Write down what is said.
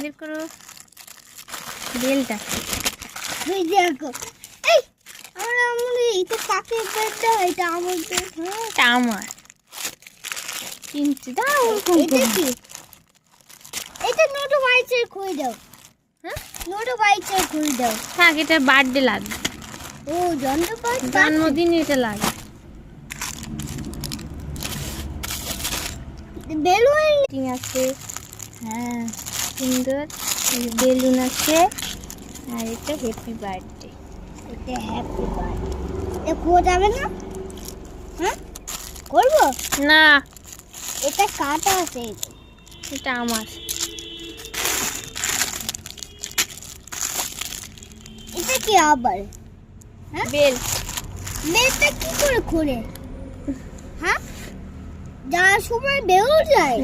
বের করো বেলটা। ওই দেখো এই আমার এটা কাকে বেলটা এটা আমাদের এটা আমার কিন্তু দাও এটা কি এটা নোটো বাইচের খুলে দাও। হ্যাঁ নোটো বাইচের খুলে দাও। থাক, এটা বার্থডে লাগবে, ও যন্ত্রপাতি জন্মদিন এটা লাগে। বেলুন ঠিক আছে, হ্যাঁ সুন্দর বেলুন আছে, আর এটা হ্যাপি বার্থডে। এটা হ্যাপি বার্থডে। এটা খোয়া যাবে না? হ্যাঁ করবো না, এটা কাটা আছে। এটা আমার। এটা কি আবার হ্যাঁ বেল মেয়েটা কি করে খোলে? হ্যাঁ যাওয়ার সময় বেরো যায়।